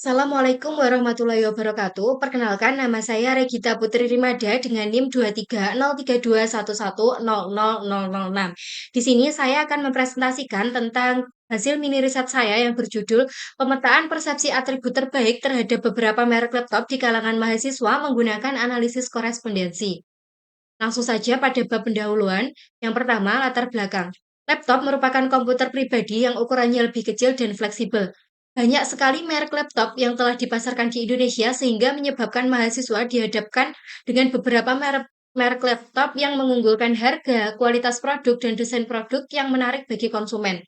Assalamualaikum warahmatullahi wabarakatuh. Perkenalkan, nama saya Regita Putri Rimada dengan NIM 230331100006. Di sini saya akan mempresentasikan tentang hasil mini riset saya yang berjudul Pemetaan Persepsi Atribut Terbaik terhadap beberapa merek laptop di kalangan mahasiswa menggunakan analisis korespondensi. Langsung saja pada bab pendahuluan. Yang pertama, latar belakang. Laptop merupakan komputer pribadi yang ukurannya lebih kecil dan fleksibel. Banyak sekali merek laptop yang telah dipasarkan di Indonesia sehingga menyebabkan mahasiswa dihadapkan dengan beberapa merek laptop yang mengunggulkan harga, kualitas produk, dan desain produk yang menarik bagi konsumen.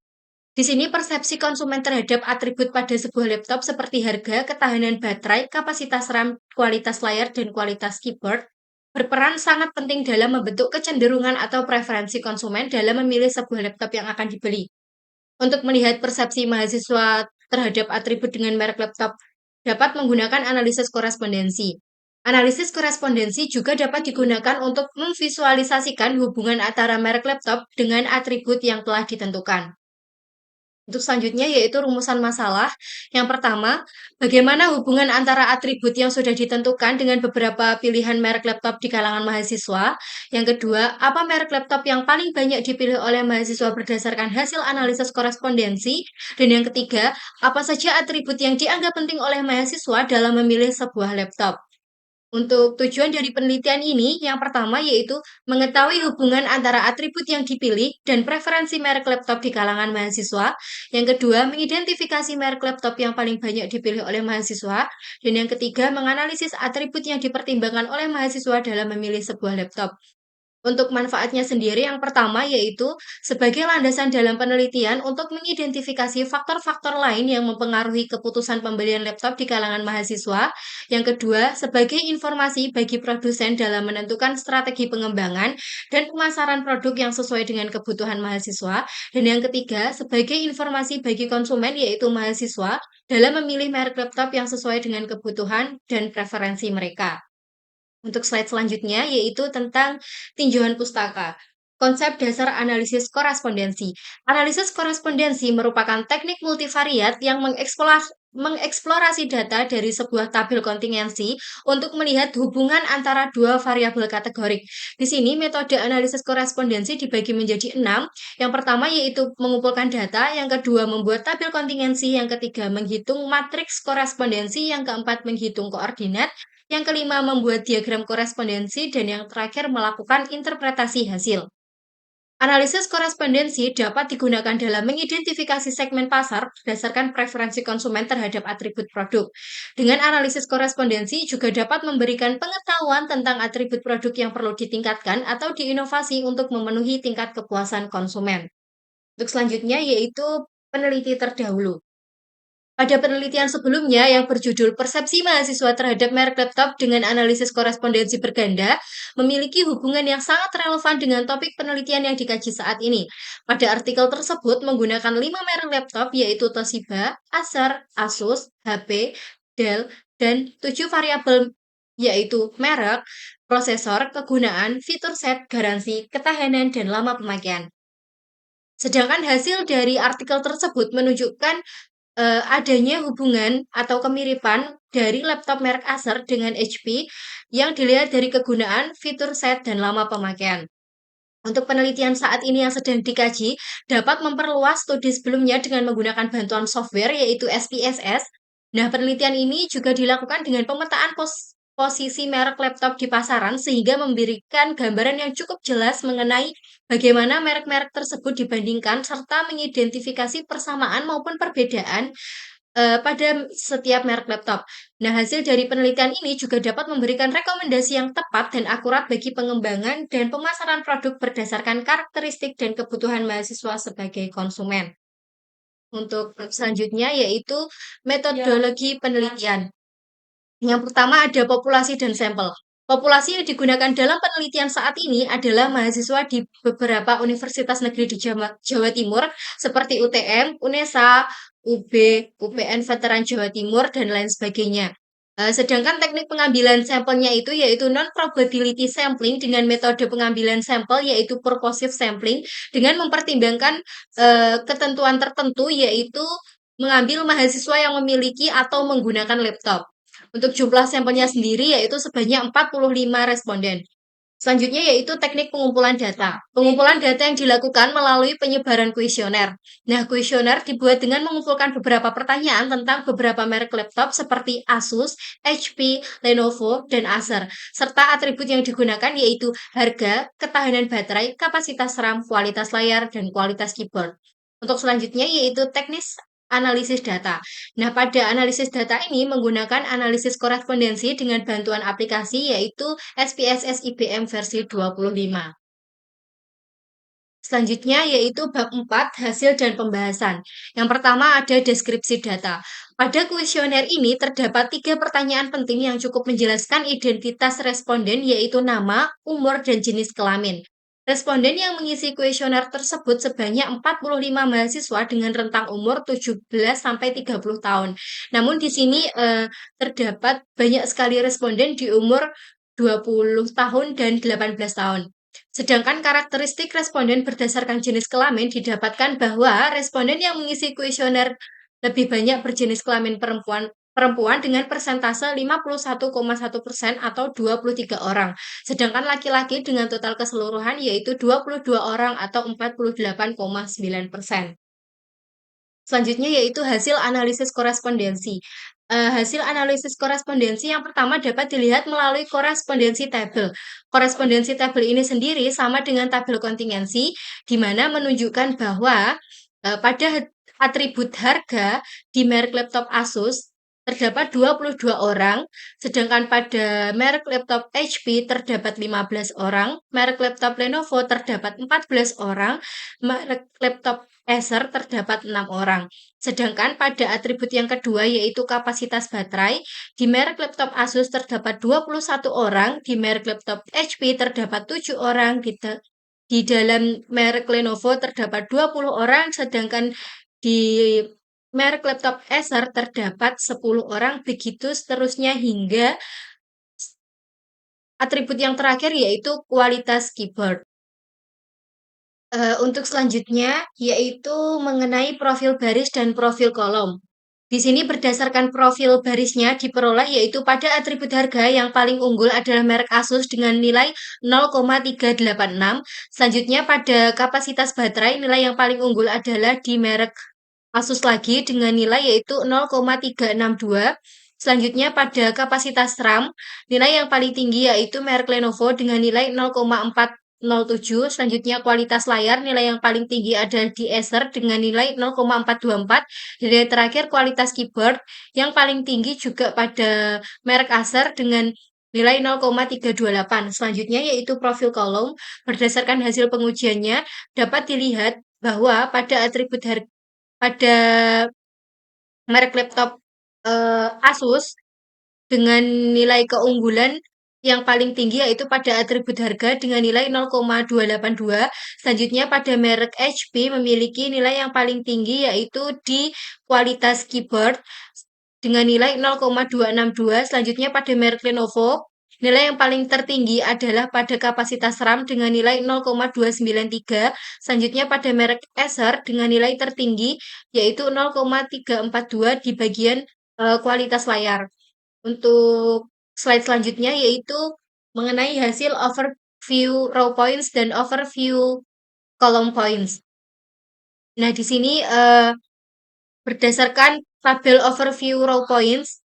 Di sini persepsi konsumen terhadap atribut pada sebuah laptop seperti harga, ketahanan baterai, kapasitas RAM, kualitas layar, dan kualitas keyboard berperan sangat penting dalam membentuk kecenderungan atau preferensi konsumen dalam memilih sebuah laptop yang akan dibeli. Untuk melihat persepsi mahasiswa terhadap atribut dengan merek laptop, dapat menggunakan analisis korespondensi. Analisis korespondensi juga dapat digunakan untuk memvisualisasikan hubungan antara merek laptop dengan atribut yang telah ditentukan. Untuk selanjutnya yaitu rumusan masalah. Yang pertama, bagaimana hubungan antara atribut yang sudah ditentukan dengan beberapa pilihan merek laptop di kalangan mahasiswa. Yang kedua, apa merek laptop yang paling banyak dipilih oleh mahasiswa berdasarkan hasil analisis korespondensi. Dan yang ketiga, apa saja atribut yang dianggap penting oleh mahasiswa dalam memilih sebuah laptop. Untuk tujuan dari penelitian ini, yang pertama yaitu mengetahui hubungan antara atribut yang dipilih dan preferensi merek laptop di kalangan mahasiswa. Yang kedua, mengidentifikasi merek laptop yang paling banyak dipilih oleh mahasiswa. Dan yang ketiga, menganalisis atribut yang dipertimbangkan oleh mahasiswa dalam memilih sebuah laptop. Untuk manfaatnya sendiri, yang pertama yaitu sebagai landasan dalam penelitian untuk mengidentifikasi faktor-faktor lain yang mempengaruhi keputusan pembelian laptop di kalangan mahasiswa. Yang kedua, sebagai informasi bagi produsen dalam menentukan strategi pengembangan dan pemasaran produk yang sesuai dengan kebutuhan mahasiswa. Dan yang ketiga, sebagai informasi bagi konsumen yaitu mahasiswa dalam memilih merek laptop yang sesuai dengan kebutuhan dan preferensi mereka. Untuk slide selanjutnya, yaitu tentang tinjauan pustaka. Konsep dasar analisis korespondensi. Analisis korespondensi merupakan teknik multivariat yang mengeksplorasi data dari sebuah tabel kontingensi untuk melihat hubungan antara dua variabel kategorik. Di sini, metode analisis korespondensi dibagi menjadi 6. Yang pertama yaitu mengumpulkan data, yang kedua membuat tabel kontingensi, yang ketiga menghitung matriks korespondensi, yang keempat menghitung koordinat, yang kelima, membuat diagram korespondensi, dan yang terakhir, melakukan interpretasi hasil. Analisis korespondensi dapat digunakan dalam mengidentifikasi segmen pasar berdasarkan preferensi konsumen terhadap atribut produk. Dengan analisis korespondensi juga dapat memberikan pengetahuan tentang atribut produk yang perlu ditingkatkan atau diinovasi untuk memenuhi tingkat kepuasan konsumen. Untuk selanjutnya yaitu peneliti terdahulu. Pada penelitian sebelumnya yang berjudul Persepsi Mahasiswa Terhadap Merek Laptop dengan Analisis Korespondensi Berganda, memiliki hubungan yang sangat relevan dengan topik penelitian yang dikaji saat ini. Pada artikel tersebut menggunakan 5 merek laptop yaitu Toshiba, Acer, Asus, HP, Dell, dan 7 variabel yaitu merek, prosesor, kegunaan, fitur set, garansi, ketahanan, dan lama pemakaian. Sedangkan hasil dari artikel tersebut menunjukkan adanya hubungan atau kemiripan dari laptop merek Acer dengan HP yang dilihat dari kegunaan, fitur set, dan lama pemakaian. Untuk penelitian saat ini yang sedang dikaji, dapat memperluas studi sebelumnya dengan menggunakan bantuan software yaitu SPSS. Nah, penelitian ini juga dilakukan dengan pemetaan posisi merek laptop di pasaran sehingga memberikan gambaran yang cukup jelas mengenai bagaimana merek-merek tersebut dibandingkan serta mengidentifikasi persamaan maupun perbedaan pada setiap merek laptop. Nah, hasil dari penelitian ini juga dapat memberikan rekomendasi yang tepat dan akurat bagi pengembangan dan pemasaran produk berdasarkan karakteristik dan kebutuhan mahasiswa sebagai konsumen. Untuk selanjutnya yaitu metodologi penelitian. Yang pertama ada populasi dan sampel. Populasi yang digunakan dalam penelitian saat ini adalah mahasiswa di beberapa universitas negeri di Jawa Timur seperti UTM, UNESA, UB, UPN Veteran Jawa Timur, dan lain sebagainya. Sedangkan teknik pengambilan sampelnya itu yaitu non-probability sampling dengan metode pengambilan sampel yaitu purposive sampling dengan mempertimbangkan ketentuan tertentu yaitu mengambil mahasiswa yang memiliki atau menggunakan laptop. Untuk jumlah sampelnya sendiri yaitu sebanyak 45 responden. Selanjutnya yaitu teknik pengumpulan data. Pengumpulan data yang dilakukan melalui penyebaran kuesioner. Nah, kuesioner dibuat dengan mengumpulkan beberapa pertanyaan tentang beberapa merek laptop seperti Asus, HP, Lenovo, dan Acer, serta atribut yang digunakan yaitu harga, ketahanan baterai, kapasitas RAM, kualitas layar, dan kualitas keyboard. Untuk selanjutnya yaitu teknis analisis data. Nah, pada analisis data ini menggunakan analisis korespondensi dengan bantuan aplikasi yaitu SPSS IBM versi 25. Selanjutnya yaitu bab 4, hasil dan pembahasan. Yang pertama ada deskripsi data. Pada kuesioner ini terdapat 3 pertanyaan penting yang cukup menjelaskan identitas responden yaitu nama, umur, dan jenis kelamin. Responden yang mengisi kuesioner tersebut sebanyak 45 mahasiswa dengan rentang umur 17 sampai 30 tahun. Namun di sini terdapat banyak sekali responden di umur 20 tahun dan 18 tahun. Sedangkan karakteristik responden berdasarkan jenis kelamin didapatkan bahwa responden yang mengisi kuesioner lebih banyak berjenis kelamin perempuan perempuan dengan persentase 51,1% atau 23 orang. Sedangkan laki-laki dengan total keseluruhan yaitu 22 orang atau 48,9%. Selanjutnya yaitu hasil analisis korespondensi. Hasil analisis korespondensi yang pertama dapat dilihat melalui korespondensi tabel. Korespondensi tabel ini sendiri sama dengan tabel kontingensi, di mana menunjukkan bahwa pada atribut harga di merek laptop Asus terdapat 22 orang, sedangkan pada merek laptop HP terdapat 15 orang, merek laptop Lenovo terdapat 14 orang, merek laptop Acer terdapat 6 orang. Sedangkan pada atribut yang kedua yaitu kapasitas baterai, di merek laptop Asus terdapat 21 orang, di merek laptop HP terdapat 7 orang, di dalam merek Lenovo terdapat 20 orang, sedangkan di merek laptop Acer terdapat 10 orang, begitu seterusnya hingga atribut yang terakhir yaitu kualitas keyboard. Untuk selanjutnya, yaitu mengenai profil baris dan profil kolom. Di sini berdasarkan profil barisnya diperoleh yaitu pada atribut harga yang paling unggul adalah merek Asus dengan nilai 0,386. Selanjutnya pada kapasitas baterai nilai yang paling unggul adalah di merek Asus lagi dengan nilai yaitu 0,362. Selanjutnya pada kapasitas RAM, nilai yang paling tinggi yaitu merek Lenovo dengan nilai 0,407. Selanjutnya kualitas layar, nilai yang paling tinggi adalah di Acer dengan nilai 0,424. Dan yang terakhir kualitas keyboard yang paling tinggi juga pada merek Acer dengan nilai 0,328. Selanjutnya yaitu profil kolom. Berdasarkan hasil pengujiannya dapat dilihat bahwa pada merek laptop Asus dengan nilai keunggulan yang paling tinggi yaitu pada atribut harga dengan nilai 0,282. Selanjutnya pada merek HP memiliki nilai yang paling tinggi yaitu di kualitas keyboard dengan nilai 0,262. Selanjutnya pada merek Lenovo, nilai yang paling tertinggi adalah pada kapasitas RAM dengan nilai 0,293. Selanjutnya pada merek Acer dengan nilai tertinggi yaitu 0,342 di bagian kualitas layar. Untuk slide selanjutnya yaitu mengenai hasil overview row points dan overview column points. Nah, di sini berdasarkan tabel overview row points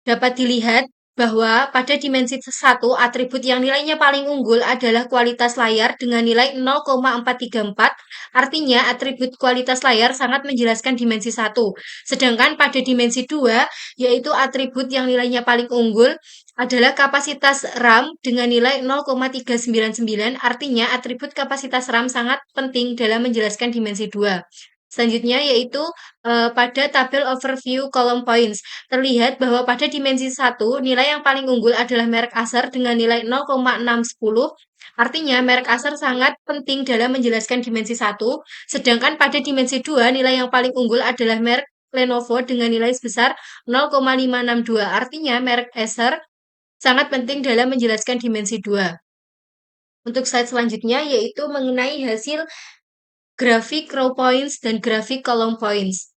dapat dilihat bahwa pada dimensi 1 atribut yang nilainya paling unggul adalah kualitas layar dengan nilai 0,434. Artinya atribut kualitas layar sangat menjelaskan dimensi 1. Sedangkan pada dimensi 2 yaitu atribut yang nilainya paling unggul adalah kapasitas RAM dengan nilai 0,399. Artinya atribut kapasitas RAM sangat penting dalam menjelaskan dimensi 2. Selanjutnya yaitu pada tabel overview column points. Terlihat bahwa pada dimensi 1, nilai yang paling unggul adalah merek Acer dengan nilai 0,610. Artinya merek Acer sangat penting dalam menjelaskan dimensi 1. Sedangkan pada dimensi 2, nilai yang paling unggul adalah merek Lenovo dengan nilai sebesar 0,562. Artinya merek Acer sangat penting dalam menjelaskan dimensi 2. Untuk slide selanjutnya yaitu mengenai hasil grafik row points dan grafik column points.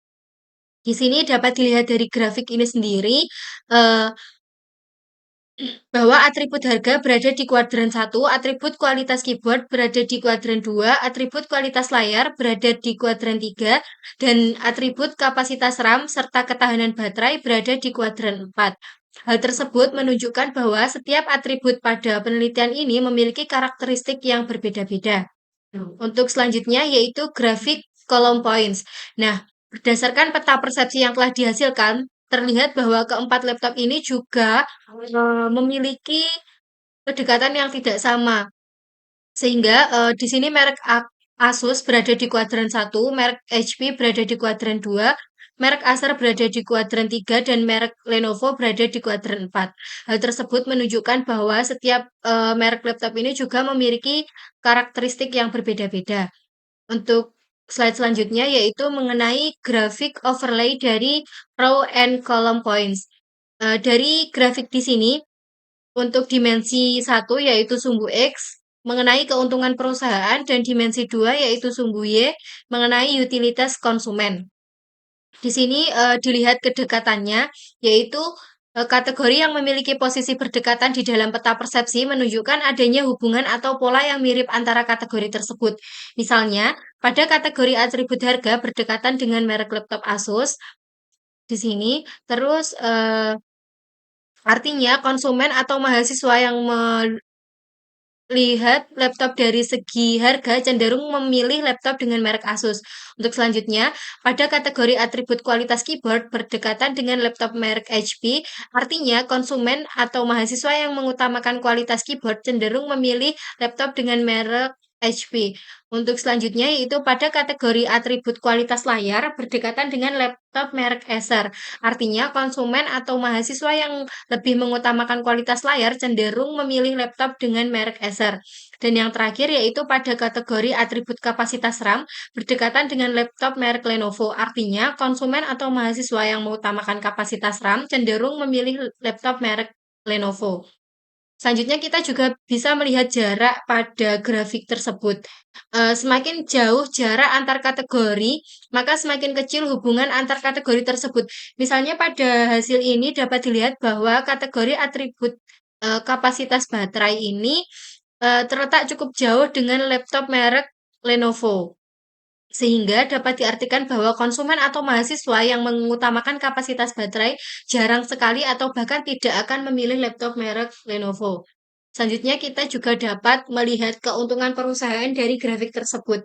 Di sini dapat dilihat dari grafik ini sendiri, eee, bahwa atribut harga berada di kuadran satu, atribut kualitas keyboard berada di kuadran 2, atribut kualitas layar berada di kuadran 3, dan atribut kapasitas RAM serta ketahanan baterai berada di kuadran 4. Hal tersebut menunjukkan bahwa setiap atribut pada penelitian ini memiliki karakteristik yang berbeda-beda. Untuk selanjutnya yaitu grafik column points. Nah, berdasarkan peta persepsi yang telah dihasilkan, terlihat bahwa keempat laptop ini juga memiliki kedekatan yang tidak sama. Sehingga di sini merek Asus berada di kuadran satu, merek HP berada di kuadran 2, merek Acer berada di kuadran 3, dan merek Lenovo berada di kuadran 4. Hal tersebut menunjukkan bahwa setiap merek laptop ini juga memiliki karakteristik yang berbeda-beda. Untuk slide selanjutnya yaitu mengenai grafik overlay dari row and column points. Dari grafik di sini, untuk dimensi satu yaitu sumbu X mengenai keuntungan perusahaan dan dimensi 2 yaitu sumbu Y mengenai utilitas konsumen. Di sini dilihat kedekatannya yaitu kategori yang memiliki posisi berdekatan di dalam peta persepsi menunjukkan adanya hubungan atau pola yang mirip antara kategori tersebut. Misalnya, pada kategori atribut harga berdekatan dengan merek laptop Asus di sini, terus artinya konsumen atau mahasiswa yang lihat laptop dari segi harga cenderung memilih laptop dengan merek Asus. Untuk selanjutnya, pada kategori atribut kualitas keyboard berdekatan dengan laptop merek HP, artinya konsumen atau mahasiswa yang mengutamakan kualitas keyboard cenderung memilih laptop dengan merek HP. Untuk selanjutnya yaitu pada kategori atribut kualitas layar berdekatan dengan laptop merek Acer. Artinya konsumen atau mahasiswa yang lebih mengutamakan kualitas layar cenderung memilih laptop dengan merek Acer. Dan yang terakhir yaitu pada kategori atribut kapasitas RAM berdekatan dengan laptop merek Lenovo. Artinya konsumen atau mahasiswa yang mengutamakan kapasitas RAM cenderung memilih laptop merek Lenovo. Selanjutnya kita juga bisa melihat jarak pada grafik tersebut. Semakin jauh jarak antar kategori, maka semakin kecil hubungan antar kategori tersebut. Misalnya pada hasil ini dapat dilihat bahwa kategori atribut kapasitas baterai ini terletak cukup jauh dengan laptop merek Lenovo. Sehingga dapat diartikan bahwa konsumen atau mahasiswa yang mengutamakan kapasitas baterai jarang sekali atau bahkan tidak akan memilih laptop merek Lenovo. Selanjutnya kita juga dapat melihat keuntungan perusahaan dari grafik tersebut.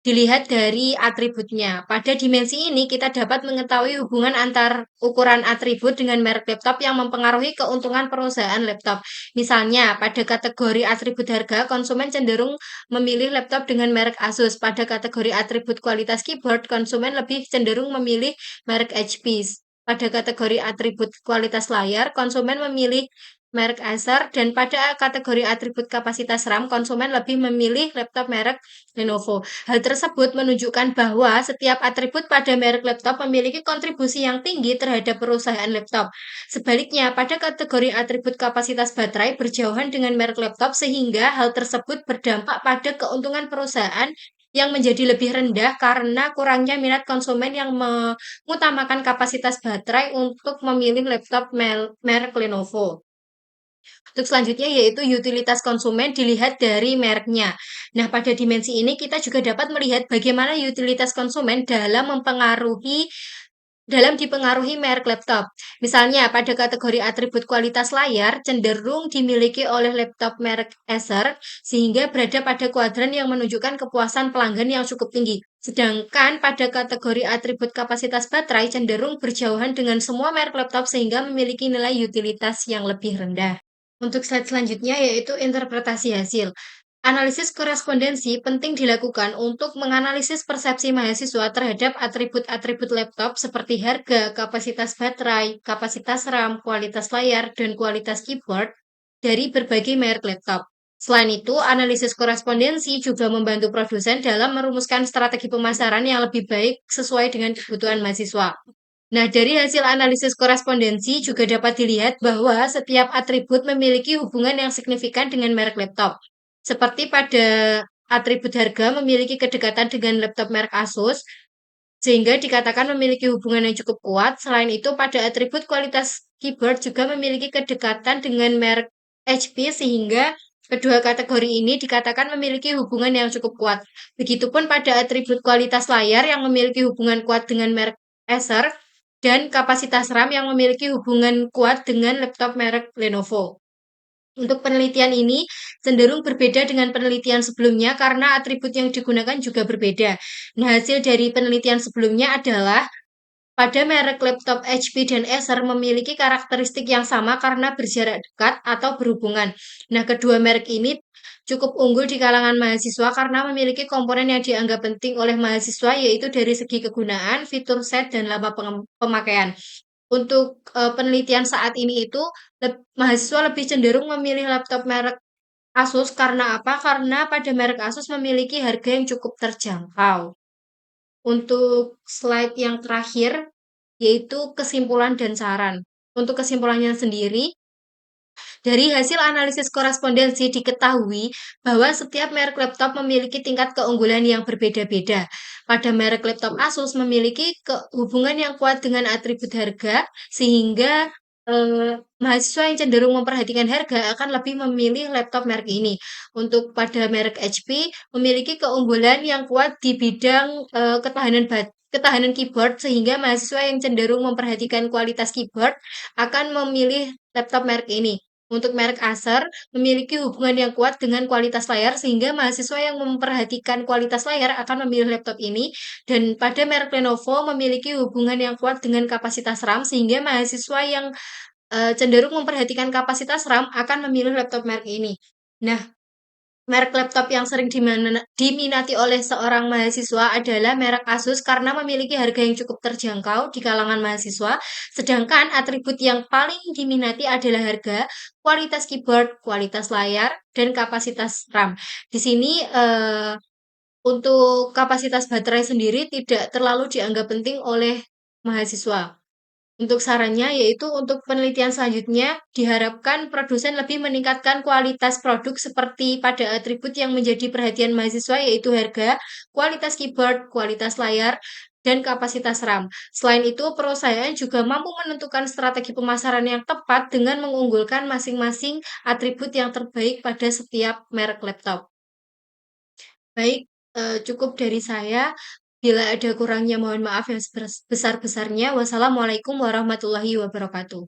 Dilihat dari atributnya. Pada dimensi ini kita dapat mengetahui hubungan antar ukuran atribut dengan merek laptop yang mempengaruhi keuntungan perusahaan laptop. Misalnya, pada kategori atribut harga, konsumen cenderung memilih laptop dengan merek Asus. Pada kategori atribut kualitas keyboard, konsumen lebih cenderung memilih merek HP. Pada kategori atribut kualitas layar, konsumen memilih merek Acer, dan pada kategori atribut kapasitas RAM, konsumen lebih memilih laptop merek Lenovo. Hal tersebut menunjukkan bahwa setiap atribut pada merek laptop memiliki kontribusi yang tinggi terhadap perusahaan laptop. Sebaliknya, pada kategori atribut kapasitas baterai berjauhan dengan merek laptop sehingga hal tersebut berdampak pada keuntungan perusahaan yang menjadi lebih rendah karena kurangnya minat konsumen yang mengutamakan kapasitas baterai untuk memilih laptop merek Lenovo. Untuk selanjutnya yaitu utilitas konsumen dilihat dari mereknya. Nah, pada dimensi ini kita juga dapat melihat bagaimana utilitas konsumen dalam dipengaruhi merek laptop. Misalnya, pada kategori atribut kualitas layar cenderung dimiliki oleh laptop merek Acer sehingga berada pada kuadran yang menunjukkan kepuasan pelanggan yang cukup tinggi. Sedangkan pada kategori atribut kapasitas baterai cenderung berjauhan dengan semua merek laptop sehingga memiliki nilai utilitas yang lebih rendah. Untuk slide selanjutnya yaitu interpretasi hasil. Analisis korespondensi penting dilakukan untuk menganalisis persepsi mahasiswa terhadap atribut-atribut laptop seperti harga, kapasitas baterai, kapasitas RAM, kualitas layar, dan kualitas keyboard dari berbagai merek laptop. Selain itu, analisis korespondensi juga membantu produsen dalam merumuskan strategi pemasaran yang lebih baik sesuai dengan kebutuhan mahasiswa. Nah, dari hasil analisis korespondensi juga dapat dilihat bahwa setiap atribut memiliki hubungan yang signifikan dengan merek laptop. Seperti pada atribut harga memiliki kedekatan dengan laptop merek Asus, sehingga dikatakan memiliki hubungan yang cukup kuat. Selain itu, pada atribut kualitas keyboard juga memiliki kedekatan dengan merek HP, sehingga kedua kategori ini dikatakan memiliki hubungan yang cukup kuat. Begitupun pada atribut kualitas layar yang memiliki hubungan kuat dengan merek Acer dan kapasitas RAM yang memiliki hubungan kuat dengan laptop merek Lenovo. Untuk penelitian ini cenderung berbeda dengan penelitian sebelumnya karena atribut yang digunakan juga berbeda. Nah, hasil dari penelitian sebelumnya adalah pada merek laptop HP dan Acer memiliki karakteristik yang sama karena berjarak dekat atau berhubungan. Nah, kedua merek ini cukup unggul di kalangan mahasiswa karena memiliki komponen yang dianggap penting oleh mahasiswa, yaitu dari segi kegunaan, fitur set, dan lama pemakaian. Untuk penelitian saat ini itu mahasiswa lebih cenderung memilih laptop merek Asus karena apa? Karena pada merek Asus memiliki harga yang cukup terjangkau. Untuk slide yang terakhir, yaitu kesimpulan dan saran. Untuk kesimpulannya sendiri, dari hasil analisis korespondensi diketahui bahwa setiap merek laptop memiliki tingkat keunggulan yang berbeda-beda. Pada merek laptop Asus memiliki hubungan yang kuat dengan atribut harga, sehingga mahasiswa yang cenderung memperhatikan harga akan lebih memilih laptop merek ini. Untuk pada merek HP memiliki keunggulan yang kuat di bidang ketahanan keyboard, sehingga mahasiswa yang cenderung memperhatikan kualitas keyboard akan memilih laptop merek ini. Untuk merek Acer memiliki hubungan yang kuat dengan kualitas layar, sehingga mahasiswa yang memperhatikan kualitas layar akan memilih laptop ini. Dan pada merek Lenovo memiliki hubungan yang kuat dengan kapasitas RAM, sehingga mahasiswa yang cenderung memperhatikan kapasitas RAM akan memilih laptop merek ini. Nah, merek laptop yang sering diminati oleh seorang mahasiswa adalah merek Asus karena memiliki harga yang cukup terjangkau di kalangan mahasiswa, sedangkan atribut yang paling diminati adalah harga, kualitas keyboard, kualitas layar, dan kapasitas RAM. Di sini untuk kapasitas baterai sendiri tidak terlalu dianggap penting oleh mahasiswa. Untuk sarannya, yaitu untuk penelitian selanjutnya, diharapkan produsen lebih meningkatkan kualitas produk seperti pada atribut yang menjadi perhatian mahasiswa, yaitu harga, kualitas keyboard, kualitas layar, dan kapasitas RAM. Selain itu, perusahaan juga mampu menentukan strategi pemasaran yang tepat dengan mengunggulkan masing-masing atribut yang terbaik pada setiap merek laptop. Baik, cukup dari saya. Bila ada kurangnya mohon maaf yang sebesar-besarnya. Wassalamualaikum warahmatullahi wabarakatuh.